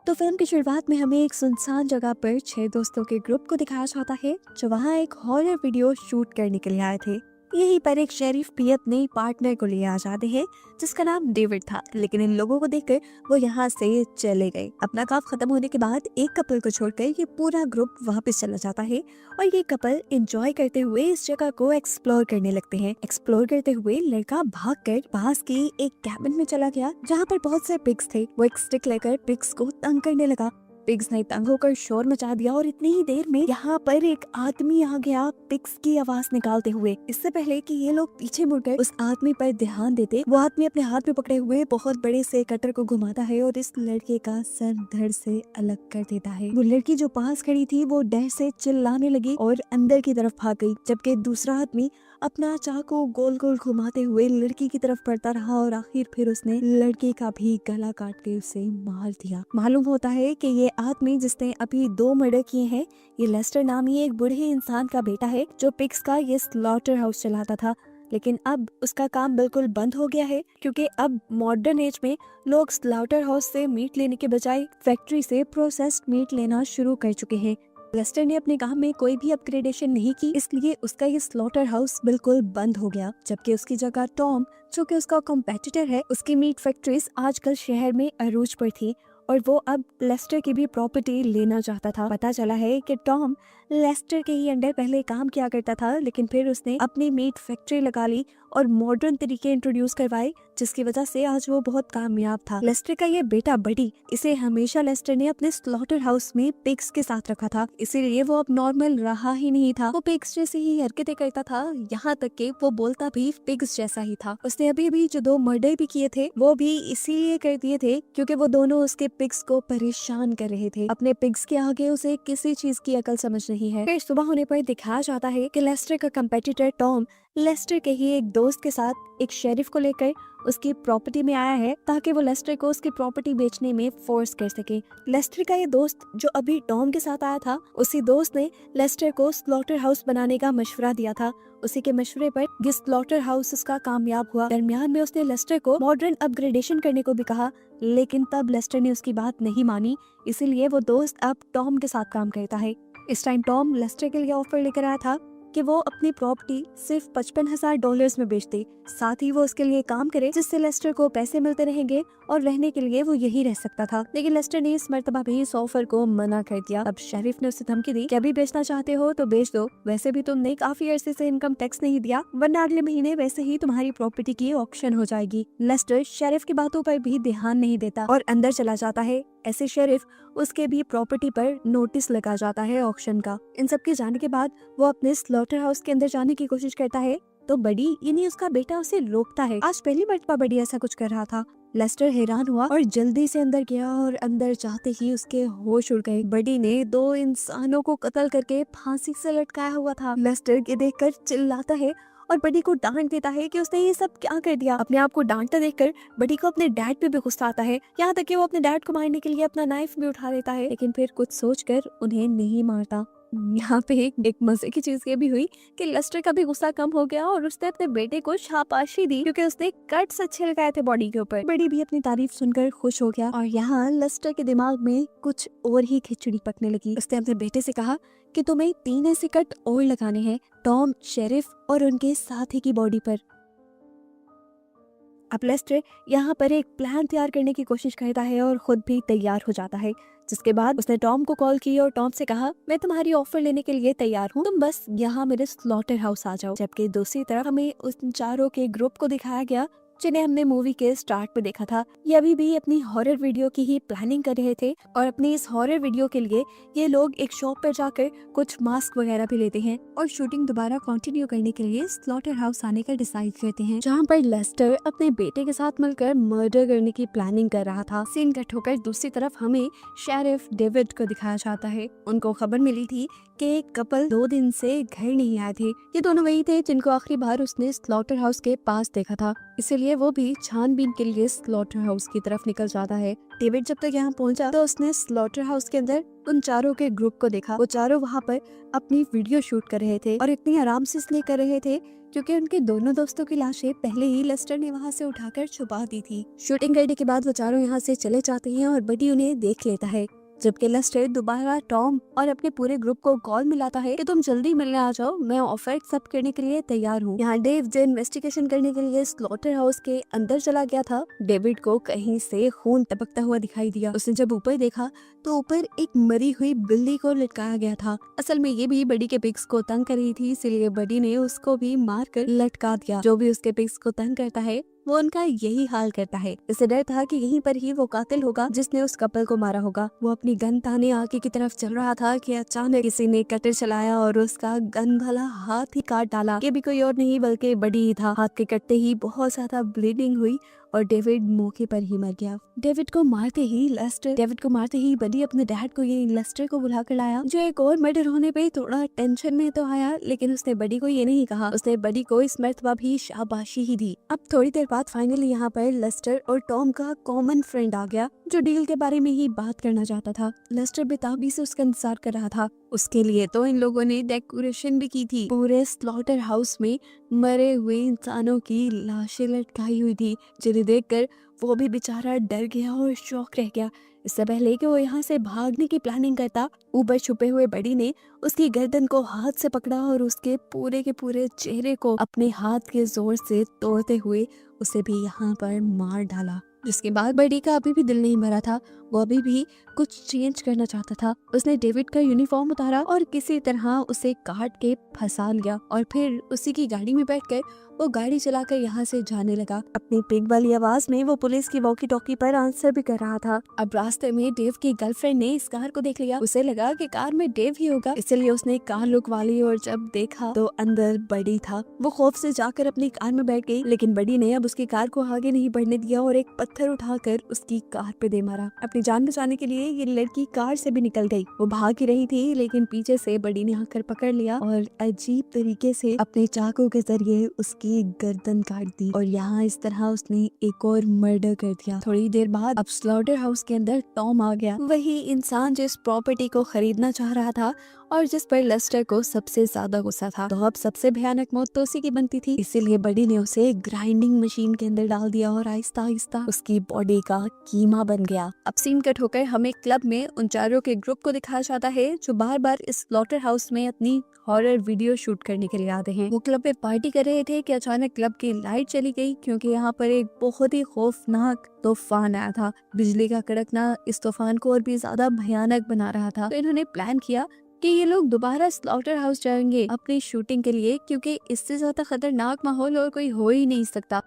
तो फिल्म की शुरुआत में हमें एक सुनसान जगह पर 6 दोस्तों के ग्रुप को दिखाया जाता है जो वहाँ एक हॉरर वीडियो शूट करने के लिए आए थे। यहीं पर एक शेरिफ भी अपने पार्टनर को लिए आ जाते हैं जिसका नाम डेविड था, लेकिन इन लोगों को देखकर वो यहाँ से चले गए। अपना काम खत्म होने के बाद एक कपल को छोड़कर ये पूरा ग्रुप वापस चला जाता है और ये कपल एंजॉय करते हुए इस जगह को एक्सप्लोर करने लगते हैं। एक्सप्लोर करते हुए लड़का भागकर पास के एक कैबिन में चला गया जहाँ पर बहुत से पिग्स थे। वो एक स्टिक लेकर पिग्स को तंग करने लगा। पिग्स ने तंग होकर शोर मचा दिया और इतनी ही देर में यहाँ पर एक आदमी आ गया पिग्स की आवाज निकालते हुए। इससे पहले कि ये लोग पीछे मुड़कर उस आदमी पर ध्यान देते, वो आदमी अपने हाथ में पकड़े हुए बहुत बड़े से कटर को घुमाता है और इस लड़के का सर धड़ से अलग कर देता है। वो लड़की जो पास खड़ी थी वो डर से चिल्लाने लगी और अंदर की तरफ भाग गई, जबकि दूसरा आदमी अपना चाकू गोल गोल घुमाते हुए लड़की की तरफ बढ़ता रहा और आखिर फिर उसने लड़के का भी गला काट के उसे मार दिया। मालूम होता है कि ये आदमी जिसने अभी 2 मर्डर किए हैं, ये लेस्टर नामी एक बूढ़े इंसान का बेटा है जो पिग्स का ये स्लॉटर हाउस चलाता था। लेकिन अब उसका काम बिल्कुल बंद हो गया है क्योंकि अब मॉडर्न एज में लोग स्लॉटर हाउस से मीट लेने के बजाय फैक्ट्री से प्रोसेस्ड मीट लेना शुरू कर चुके हैं। लेस्टर ने अपने काम में कोई भी अपग्रेडेशन नहीं की, इसलिए उसका ये स्लॉटर हाउस बिल्कुल बंद हो गया, जबकि उसकी जगह टॉम, जो कि उसका कॉम्पिटिटर है, उसकी मीट फैक्ट्रीज आजकल शहर में अरूज पर थी और वो अब लेस्टर की भी प्रॉपर्टी लेना चाहता था। पता चला है कि टॉम लेस्टर के ही अंडर पहले काम किया करता था, लेकिन फिर उसने अपनी मीट फैक्ट्री लगा ली और मॉडर्न तरीके इंट्रोड्यूस करवाए, जिसकी वजह से आज वो बहुत कामयाब था। लेस्टर का ये बेटा बडी, इसे हमेशा लेस्टर ने अपने स्लॉटर हाउस में पिग्स के साथ रखा था, इसीलिए वो अब नॉर्मल रहा ही नहीं था। वो पिग्स जैसी ही हरकतें करता था, यहाँ तक कि वो बोलता भी पिग्स जैसा ही था। उसने अभी भी जो 2 मर्डर भी किए थे वो भी इसीलिए कर दिए थे क्योंकि वो दोनों उसके पिग्स को परेशान कर रहे थे। अपने पिग्स के आगे उसे किसी चीज की अकल समझ नहीं है। फिर सुबह होने पर दिखाया जाता है कि लेस्टर का कंपेटिटर टॉम लेस्टर के ही एक दोस्त के साथ एक शेरिफ को लेकर उसकी प्रॉपर्टी में आया है ताकि वो लेस्टर को उसकी प्रॉपर्टी बेचने में फोर्स कर सके। लेस्टर का ये दोस्त जो अभी टॉम के साथ आया था, उसी दोस्त ने लेस्टर को स्लॉटर हाउस बनाने का मशवरा दिया था। उसी के मशवरे पर ये स्लॉटर हाउस उसका कामयाब हुआ। दरमियान में उसने लेस्टर को मॉडर्न अपग्रेडेशन करने को भी कहा, लेकिन तब लेस्टर ने उसकी बात नहीं मानी, इसीलिए वो दोस्त अब टॉम के साथ काम करता है। इस टाइम टॉम लेस्टर के लिए ऑफर लेकर आया था कि वो अपनी प्रॉपर्टी सिर्फ $55,000 में बेच दे, साथ ही वो उसके लिए काम करे जिससे लेस्टर को पैसे मिलते रहेंगे और रहने के लिए वो यही रह सकता था। लेकिन लेस्टर ने इस मर्तबा भी इस ऑफर को मना कर दिया। अब शेरिफ ने उसे धमकी दी कि अभी बेचना चाहते हो तो बेच दो, वैसे भी तुमने काफी अरसे से इनकम टैक्स नहीं दिया, वरना अगले महीने वैसे ही तुम्हारी प्रॉपर्टी की ऑक्शन हो जाएगी। लेस्टर शेरिफ की बातों पर भी ध्यान नहीं देता और अंदर चला जाता है। ऐसे शेरिफ उसके भी प्रॉपर्टी पर नोटिस लगा जाता है ऑक्शन का। इन सब के जाने के बाद वो अपने स्लॉटर हाउस के अंदर जाने की कोशिश करता है तो बडी यानी उसका बेटा उसे रोकता है। आज पहली मर्तबा बडी ऐसा कुछ कर रहा था। लेस्टर हैरान हुआ और जल्दी से अंदर गया और अंदर जाते ही उसके होश उड़ गए। बडी ने 2 इंसानों को कत्ल करके फांसी से लटकाया हुआ था। लेस्टर ये देखकर चिल्लाता है और बडी को डांट देता है कि उसने ये सब क्या कर दिया। अपने आप को डांटता देखकर बडी को अपने डैड पे भी गुस्सा आता है, यहाँ तक कि वो अपने डैड को मारने के लिए अपना नाइफ भी उठा लेता है, लेकिन फिर कुछ सोचकर उन्हें नहीं मारता। यहाँ पे एक मजे की चीज ये भी हुई कि लेस्टर का भी गुस्सा कम हो गया और उसने अपने बेटे को शाबाशी दी क्योंकि उसने कट्स अच्छे लगाए थे बॉडी के ऊपर। बड़ी भी अपनी तारीफ सुनकर खुश हो गया और यहाँ लेस्टर के दिमाग में कुछ और ही खिचड़ी पकने लगी। उसने अपने बेटे से कहा कि तुम्हें 3 ऐसे कट और लगाने हैं, टॉम, शेरिफ और उनके साथी की बॉडी पर। अब लेस्टर यहाँ पर एक प्लान तैयार करने की कोशिश करता है और खुद भी तैयार हो जाता है, जिसके बाद उसने टॉम को कॉल की और टॉम से कहा, मैं तुम्हारी ऑफर लेने के लिए तैयार हूँ, तुम बस यहाँ मेरे स्लॉटर हाउस आ जाओ। जबकि दूसरी तरफ हमें उन चारों के ग्रुप को दिखाया गया जिन्हें हमने मूवी के स्टार्ट पे देखा था। ये अभी भी अपनी हॉरर वीडियो की ही प्लानिंग कर रहे थे और अपनी इस हॉरर वीडियो के लिए ये लोग एक शॉप पर जाकर कुछ मास्क वगैरह भी लेते हैं और शूटिंग दोबारा कंटिन्यू करने के लिए स्लॉटर हाउस आने का डिसाइड करते हैं, जहाँ पर लेस्टर अपने बेटे के साथ मिलकर मर्डर करने की प्लानिंग कर रहा था। सीन कट होकर दूसरी तरफ हमें शेरिफ डेविड को दिखाया जाता है। उनको खबर मिली थी कि एक कपल 2 दिन से घर नहीं आए थे। ये दोनों वही थे जिनको आखिरी बार उसने स्लॉटर हाउस के पास देखा था, इसीलिए इसीलिए वो भी छानबीन के लिए स्लॉटर हाउस की तरफ निकल जाता है। डेविड जब तक यहाँ पहुंचा तो उसने स्लॉटर हाउस के अंदर उन चारों के ग्रुप को देखा। वो चारों वहाँ पर अपनी वीडियो शूट कर रहे थे और इतनी आराम से इसलिए कर रहे थे क्योंकि उनके दोनों दोस्तों की लाशें पहले ही लेस्टर ने वहाँ से उठाकर छुपा दी थी। शूटिंग करने के बाद वो चारों यहाँ से चले जाते हैं और बडी उन्हें देख लेता है, जबकि लेस्टर दोबारा टॉम और अपने पूरे ग्रुप को कॉल मिलाता है कि तुम जल्दी मिलने आ जाओ, मैं ऑफर एक्सेप्ट करने के लिए तैयार हूँ। यहाँ डेव जो इन्वेस्टिगेशन करने के लिए स्लॉटर हाउस के अंदर चला गया था, डेविड को कहीं से खून टपकता हुआ दिखाई दिया। उसने जब ऊपर देखा तो ऊपर एक मरी हुई बिल्ली को लटकाया गया था। असल में ये भी बडी के पिग्स को तंग कर रही थी, इसीलिए बडी ने उसको भी मार कर लटका दिया। जो भी उसके पिग्स को तंग करता है वो उनका यही हाल करता है। इसे डर था कि यहीं पर ही वो कातिल होगा जिसने उस कपल को मारा होगा। वो अपनी गन ताने आगे की तरफ चल रहा था कि अचानक किसी ने कटर चलाया और उसका गन वाला हाथ ही काट डाला। ये भी कोई और नहीं बल्कि बडी ही था। हाथ के कटते ही बहुत ज्यादा ब्लीडिंग हुई और डेविड मौके पर ही मर गया। डेविड को मारते ही बडी अपने डैड को ये लेस्टर को बुला कर लाया, जो एक और मर्डर होने पे थोड़ा टेंशन में तो आया, लेकिन उसने बडी को ये नहीं कहा। उसने बडी को इस मर्तबा भी शाबाशी ही दी। अब थोड़ी देर बाद फाइनली यहाँ पर लेस्टर और टॉम का कॉमन फ्रेंड आ गया, जो डील के बारे में ही बात करना चाहता था। लेस्टर बेताबी से उसका इंतजार कर रहा था। उसके लिए तो इन लोगों ने डेकोरेशन भी की थी। पूरे स्लॉटर हाउस में मरे हुए इंसानों की लाशें लटकाई हुई थी, जिन्हें देखकर वो भी बेचारा डर गया और शॉक रह गया। इससे पहले कि वो यहाँ से भागने की प्लानिंग करता, ऊपर छुपे हुए बडी ने उसकी गर्दन को हाथ से पकड़ा और उसके पूरे के पूरे चेहरे को अपने हाथ के जोर से तोड़ते हुए उसे भी यहाँ पर मार डाला। जिसके बाद बडी का अभी भी दिल नहीं भरा था, वो अभी भी कुछ चेंज करना चाहता था। उसने डेविड का यूनिफॉर्म उतारा और किसी तरह उसे काट के फंसा लिया और फिर उसी की गाड़ी में बैठकर वो गाड़ी चलाकर यहाँ से जाने लगा। अपनी पिग वाली आवाज में वो पुलिस की वॉकी टॉकी पर आंसर भी कर रहा था। अब रास्ते में डेव की गर्लफ्रेंड ने इस कार को देख लिया। उसे लगा कि कार में डेव ही होगा, इसलिए उसने कार लुकवा ली और जब देखा तो अंदर बडी था। वो खौफ से जाकर अपनी कार में बैठ गई, लेकिन बडी ने अब उसकी कार को आगे नहीं बढ़ने दिया और एक पत्थर उठाकर उसकी कार पे दे मारा। अपनी जान बचाने के लिए ये लड़की कार से भी निकल गई। वो भाग ही रही थी, लेकिन पीछे से बडी ने आकर पकड़ लिया और अजीब तरीके से अपने चाकू के जरिए उसकी गर्दन काट दी और यहाँ इस तरह उसने एक और मर्डर कर दिया। थोड़ी देर बाद अब स्लॉटर हाउस के अंदर टॉम आ गया, वही इंसान जिस प्रॉपर्टी को खरीदना चाह रहा था और जिस पर लेस्टर को सबसे ज्यादा गुस्सा था। तो अब सबसे भयानक मौत तो उसी की बनती थी, इसीलिए बडी ने उसे ग्राइंडिंग मशीन के अंदर डाल दिया और आहिस्ता आहिस्ता उसकी बॉडी का कीमा बन गया। अब सीन कट होकर हमें क्लब में उन चारों के ग्रुप को दिखाया जाता है, जो बार बार इस स्लॉटर हाउस में अपनी हॉरर वीडियो शूट करने के लिए आते हैं। वो क्लब में पार्टी कर रहे थे कि अचानक क्लब की लाइट चली गई, क्योंकि यहाँ पर एक बहुत ही खौफनाक तूफान आया था। बिजली का कड़कना इस तूफान को और भी ज्यादा भयानक बना रहा था। तो इन्होंने प्लान किया कि ये लोग दोबारा स्लॉटर हाउस जाएंगे अपनी शूटिंग के लिए, क्योंकि इससे ज्यादा खतरनाक माहौल और कोई हो ही नहीं सकता।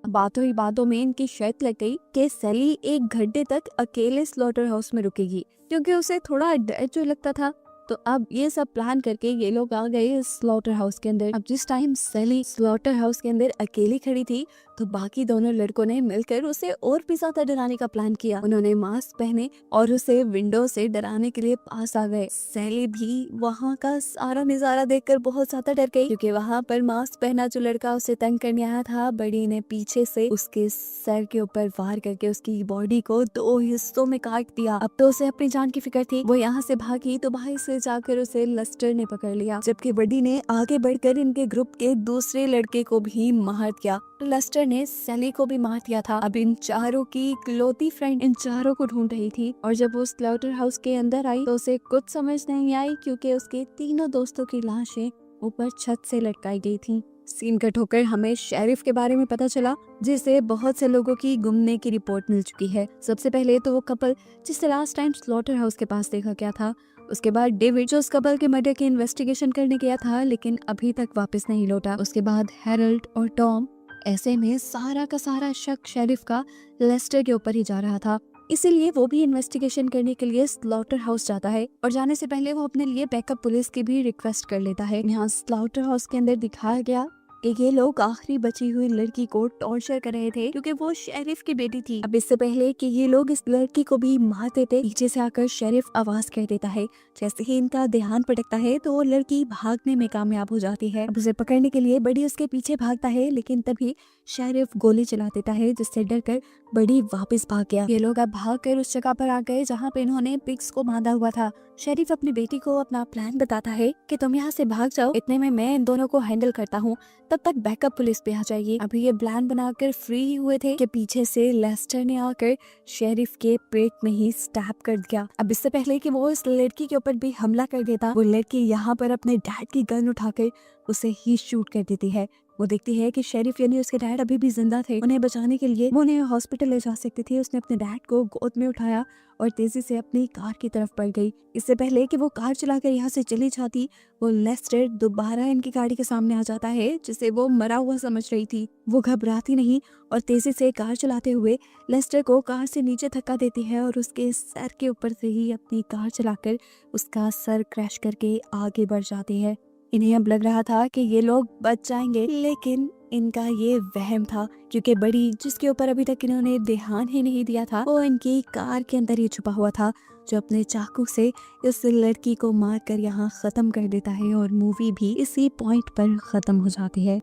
बातों ही बातों में इनकी शर्त लग गई कि सैली एक घंटे तक अकेले स्लॉटर हाउस में रुकेगी, क्योंकि उसे थोड़ा डर जो लगता था। तो अब ये सब प्लान करके ये लोग आ गए स्लॉटर हाउस के अंदर। अब जिस टाइम सैली स्लॉटर हाउस के अंदर अकेली खड़ी थी, तो बाकी दोनों लड़कों ने मिलकर उसे और भी ज्यादा डराने का प्लान किया। उन्होंने मास्क पहने और उसे विंडो से डराने के लिए पास आ गए। सैली भी वहाँ का सारा नजारा देखकर बहुत ज्यादा डर गई, क्योंकि वहाँ पर मास्क पहना जो लड़का उसे तंग करने आया था, बड़ी ने पीछे से उसके सर के ऊपर वार करके उसकी बॉडी को 2 हिस्सों में काट दिया। अब तो उसे अपनी जान की फिक्र थी। वो यहाँ से भागी तो बाहर से जाकर उसे लेस्टर ने पकड़ लिया, जबकि बडी ने आगे बढ़कर इनके ग्रुप के दूसरे लड़के को भी मार दिया। लेस्टर ने सैली को भी मार दिया था। अब इन चारों की इकलौती फ्रेंड इन चारों को ढूंढ रही थी, और जब वो स्लॉटर हाउस के अंदर आई तो उसे कुछ समझ नहीं आई, क्योंकि उसके तीनों दोस्तों की लाशें ऊपर छत से लटकाई गई थी। सीन कट होकर हमें शेरिफ के बारे में पता चला, जिसे बहुत से लोगों की गुमने की रिपोर्ट मिल चुकी है। सबसे पहले तो वो कपल जिसे लास्ट टाइम स्लॉटर हाउस के पास देखा गया था, उसके बाद डेविड जो उस कपल के मर्डर की इन्वेस्टिगेशन करने गया था लेकिन अभी तक वापस नहीं लौटा, उसके बाद हैरल्ड और टॉम। ऐसे में सारा का सारा शक शेरिफ का लेस्टर के ऊपर ही जा रहा था, इसीलिए वो भी इन्वेस्टिगेशन करने के लिए स्लॉटर हाउस जाता है और जाने से पहले वो अपने लिए बैकअप पुलिस की भी रिक्वेस्ट कर लेता है। यहाँ स्लॉटर हाउस के अंदर दिखाया गया कि ये लोग आखिरी बची हुई लड़की को टॉर्चर कर रहे थे क्योंकि वो शेरिफ की बेटी थी। अब इससे पहले कि ये लोग इस लड़की को भी मार देते, पीछे से आकर शेरिफ आवाज कर देता है। जैसे ही इनका ध्यान भटकता है तो वो लड़की भागने में कामयाब हो जाती है। अब उसे पकड़ने के लिए बड़ी उसके पीछे भागता है, लेकिन तभी शेरिफ गोली चला देता है, जिससे डरकर बड़ी वापस भाग गया। ये लोग अब भागकर उस जगह पर आ गए जहाँ पे इन्होंने पिग्स को बांधा हुआ था। शेरिफ अपनी बेटी को अपना प्लान बताता है कि तुम यहाँ से भाग जाओ, इतने में मैं इन दोनों को हैंडल करता हूँ, तब तक बैकअप पुलिस पे आ जाएगी। अभी ये प्लान बनाकर फ्री हुए थे कि पीछे से लेस्टर ने आकर शेरिफ के पेट में ही स्टैब कर दिया। अब इससे पहले कि वो इस लड़की के ऊपर भी हमला कर देता, वो लड़की यहाँ पर अपने डैड की गन उठाकर उसे ही शूट कर देती है। वो देखती है कि शेरिफ यानी उसके डैड अभी भी जिंदा थे। उन्हें बचाने के लिए वो उन्हें हॉस्पिटल ले जा सकती थी। उसने अपने डैड को गोद में उठाया और तेजी से अपनी कार की तरफ बढ़ गई। इससे पहले कि वो कार चलाकर यहाँ से चली जाती, वो लेस्टर दोबारा इनकी गाड़ी के सामने आ जाता है, जिसे वो मरा हुआ समझ रही थी। वो घबराती नहीं और तेजी से कार चलाते हुए लेस्टर को कार से नीचे धक्का देती है और उसके सर के ऊपर से ही अपनी कार चलाकर उसका सर क्रैश करके आगे बढ़ जाती है। इन्हें अब लग रहा था कि ये लोग बच जाएंगे, लेकिन इनका ये वहम था, क्योंकि बड़ी जिसके ऊपर अभी तक इन्होंने ध्यान ही नहीं दिया था, वो इनकी कार के अंदर ही छुपा हुआ था, जो अपने चाकू से इस लड़की को मारकर यहाँ खत्म कर देता है और मूवी भी इसी पॉइंट पर खत्म हो जाती है।